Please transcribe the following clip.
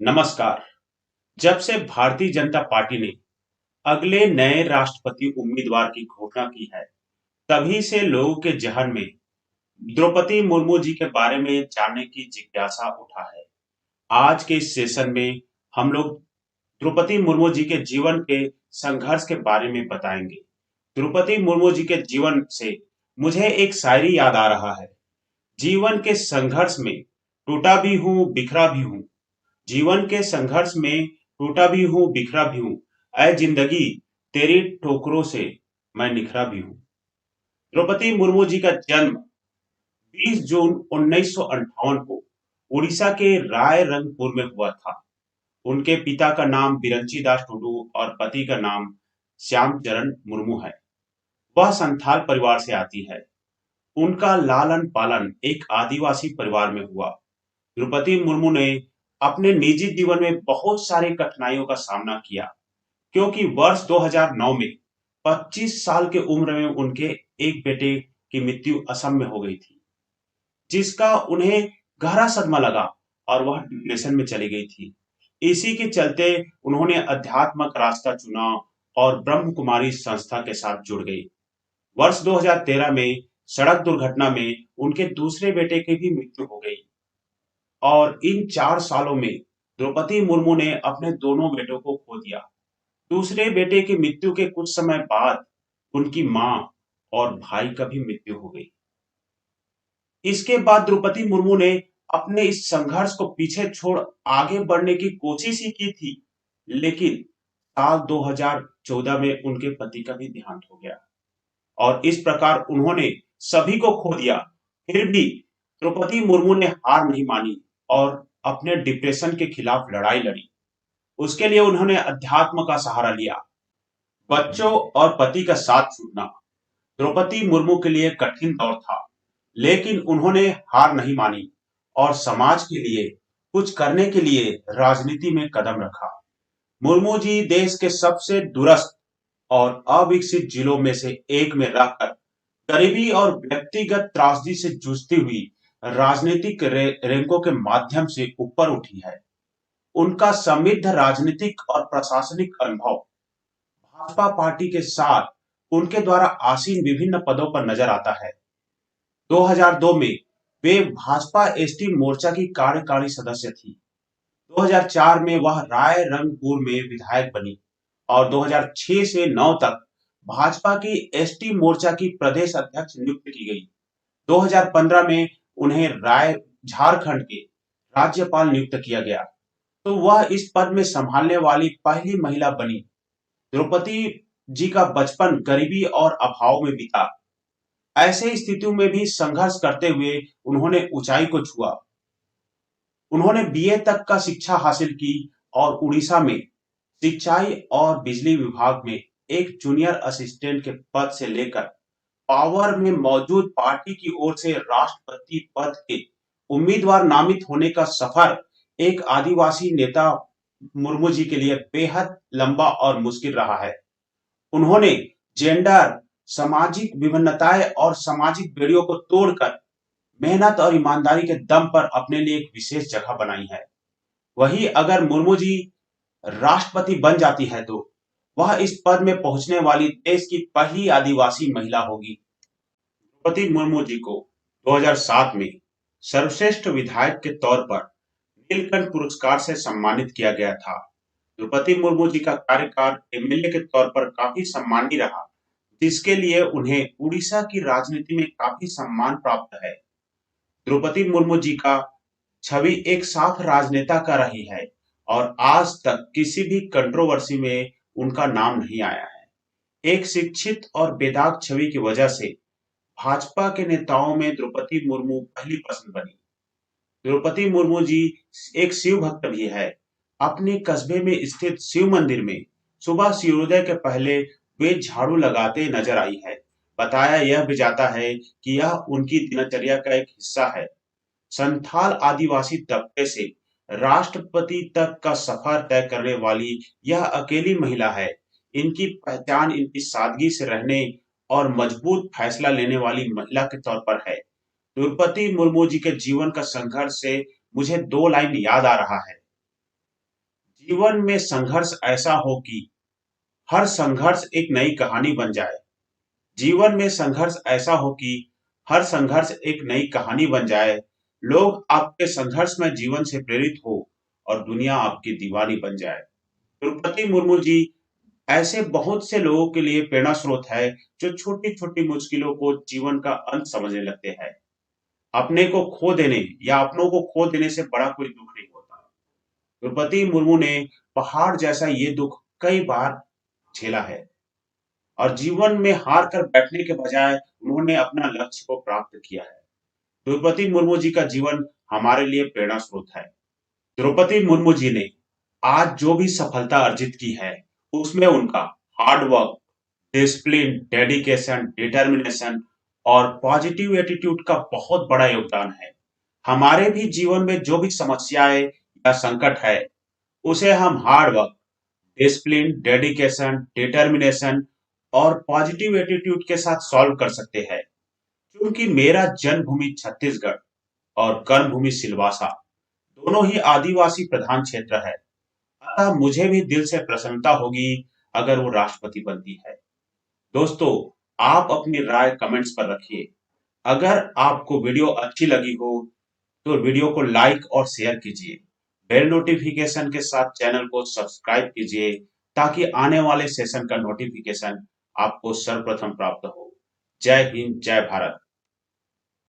नमस्कार। जब से भारतीय जनता पार्टी ने अगले नए राष्ट्रपति उम्मीदवार की घोषणा की है, तभी से लोगों के जहन में द्रौपदी मुर्मू जी के बारे में जानने की जिज्ञासा उठा है। आज के इस सेशन में हम लोग द्रौपदी मुर्मू जी के जीवन के संघर्ष के बारे में बताएंगे। द्रौपदी मुर्मू जी के जीवन से मुझे एक शायरी याद आ रहा है। जीवन के संघर्ष में टूटा भी हूँ, बिखरा भी हूँ। जीवन के संघर्ष में टूटा भी हूँ, बिखरा भी हूँ। ऐ जिंदगी तेरी ठोकरों से मैं निखरा भी हूँ। द्रौपदी मुर्मू जी का जन्म 20 जून 1958 को उड़ीसा के रायरंगपुर में हुआ था। उनके पिता का नाम बिरंची दास टुडू और पति का नाम श्यामचरण मुर्मू है। वह संथाल परिवार से आती है। उनका लालन पालन एक आदिवासी परिवार में हुआ। द्रौपदी मुर्मू ने अपने निजी जीवन में बहुत सारी कठिनाइयों का सामना किया, क्योंकि वर्ष 2009 में 25 साल की उम्र में उनके एक बेटे की मृत्यु असम में हो गई थी, जिसका उन्हें गहरा सदमा लगा और वह डिप्रेशन में चली गई थी। इसी के चलते उन्होंने अध्यात्मक रास्ता चुना और ब्रह्म कुमारी संस्था के साथ जुड़ गई। वर्ष 2013 में सड़क दुर्घटना में उनके दूसरे बेटे की भी मृत्यु हो गई और इन 4 सालों में द्रौपदी मुर्मू ने अपने दोनों बेटों को खो दिया। दूसरे बेटे की मृत्यु के कुछ समय बाद उनकी मां और भाई का भी मृत्यु हो गई। इसके बाद द्रौपदी मुर्मू ने अपने इस संघर्ष को पीछे छोड़ आगे बढ़ने की कोशिश ही की थी, लेकिन साल 2014 में उनके पति का भी देहांत हो गया और इस प्रकार उन्होंने सभी को खो दिया। फिर भी द्रौपदी मुर्मू ने हार नहीं मानी और अपने डिप्रेशन के खिलाफ लड़ाई लड़ी। उसके लिए उन्होंने अध्यात्म का सहारा लिया। बच्चों और पति का साथ छूटना द्रौपदी मुर्मू के लिए कठिन दौर था, लेकिन उन्होंने हार नहीं मानी और समाज के लिए कुछ करने के लिए राजनीति में कदम रखा। मुर्मू जी देश के सबसे दूरस्थ और अविकसित जिलों में से एक में रहकर गरीबी और व्यक्तिगत त्रासदी से जूझती हुई राजनीतिक रैंकों के माध्यम से ऊपर उठी है। उनका समृद्ध राजनीतिक और प्रशासनिक अनुभव भाजपा पार्टी के साथ उनके द्वारा आसीन विभिन्न पदों पर नजर आता है। 2002 में वे भाजपा एसटी मोर्चा की कार्यकारी सदस्य थी। 2004 में वह रायरंगपुर में विधायक बनी और 2006 से 9 तक भाजपा की एसटी मोर्चा की प्रदेश अध्यक्ष नियुक्त की गई। 2015 में उन्हें झारखंड के राज्यपाल नियुक्त किया गया, तो वह इस पद में संभालने वाली पहली महिला बनी। द्रौपदी जी का बचपन गरीबी और अभाव में बीता। ऐसे स्थितियों में भी संघर्ष करते हुए उन्होंने ऊंचाई को छुआ। उन्होंने बीए तक का शिक्षा हासिल की और उड़ीसा में सिंचाई और बिजली विभाग में एक जूनियर असिस्टेंट के पद से लेकर पावर में मौजूद पार्टी की ओर से राष्ट्रपति पद के उम्मीदवार नामित होने का सफर एक आदिवासी नेता मुर्मू जी के लिए बेहद लंबा और मुश्किल रहा है। उन्होंने जेंडर, सामाजिक विभिन्नताएं और सामाजिक बेड़ियों को तोड़कर मेहनत और ईमानदारी के दम पर अपने लिए एक विशेष जगह बनाई है। वही अगर मुर्मू जी राष्ट्रपति बन जाती है तो वह इस पद में पहुंचने वाली देश की पहली आदिवासी महिला होगी। द्रौपदी मुर्मू जी को 2007 में सर्वश्रेष्ठ विधायक के तौर पर नीलकंठ पुरस्कार से सम्मानित किया गया था। द्रौपदी मुर्मू जी का कार्यकाल एमएलए के तौर पर काफी सम्मानीय रहा, जिसके लिए उन्हें उड़ीसा की राजनीति में काफी सम्मान प्राप्त है। द्रौपदी मुर्मू जी का छवि एक साफ राजनेता का रही है और आज तक किसी भी कंट्रोवर्सी में उनका नाम नहीं आया है। एक शिक्षित और बेदाग छवि की वजह से भाजपा के नेताओं में द्रौपदी मुर्मू पहली पसंद बनी। द्रौपदी मुर्मू जी एक शिव भक्त भी है। अपने कस्बे में स्थित शिव मंदिर में सुबह सूर्योदय के पहले वे झाड़ू लगाते नजर आई है। बताया यह भी जाता है कि यह उनकी दिनचर्या का एक हिस्सा है। संथाल आदिवासी तबके से राष्ट्रपति तक का सफर तय करने वाली यह अकेली महिला है। इनकी पहचान इनकी सादगी से रहने और मजबूत फैसला लेने वाली महिला के तौर पर है। द्रौपदी मुर्मू जी के जीवन का संघर्ष से मुझे 2 लाइन याद आ रहा है। जीवन में संघर्ष ऐसा हो कि हर संघर्ष एक नई कहानी बन जाए। जीवन में संघर्ष ऐसा हो कि हर संघर्ष एक नई कहानी बन जाए। लोग आपके संघर्ष में जीवन से प्रेरित हो और दुनिया आपकी दीवानी बन जाए। द्रौपदी मुर्मू जी ऐसे बहुत से लोगों के लिए प्रेरणा स्रोत है, जो छोटी-छोटी मुश्किलों को जीवन का अंत समझने लगते हैं। अपने को खो देने या अपनों को खो देने से बड़ा कोई दुःख नहीं होता। द्रौपदी मुर्मू ने पहाड़ जैसा ये दुःख कई बार झेला है और जीवन में हार कर बैठने के बजाय उन्होंने अपना लक्ष्य को प्राप्त किया है। द्रौपदी मुर्मू जी का जीवन हमारे लिए प्रेरणा स्रोत है। द्रौपदी मुर्मू जी ने आज जो भी सफलता अर्जित की है, उसमें उनका hard work, discipline, dedication, determination और पॉजिटिव एटीट्यूड का बहुत बड़ा योगदान है। हमारे भी जीवन में जो भी समस्याएं या संकट है, उसे हम hard work, discipline, dedication, determination और पॉजिटिव एटीट्यूड के साथ सॉल्व कर सकते हैं। क्योंकि मेरा जन्मभूमि छत्तीसगढ़ और कर्मभूमि सिलवासा दोनों ही आदिवासी प्रधान क्षेत्र है। अतः मुझे भी दिल से प्रसन्नता होगी अगर वो राष्ट्रपति बनती है। दोस्तों, आप अपनी राय कमेंट्स पर रखिए। अगर आपको वीडियो अच्छी लगी हो तो वीडियो को लाइक और शेयर कीजिए। बेल नोटिफिकेशन के साथ चैनल को सब्सक्राइब कीजिए ताकि आने वाले सेशन का नोटिफिकेशन आपको सर्वप्रथम प्राप्त हो। जय हिंद, जय भारत।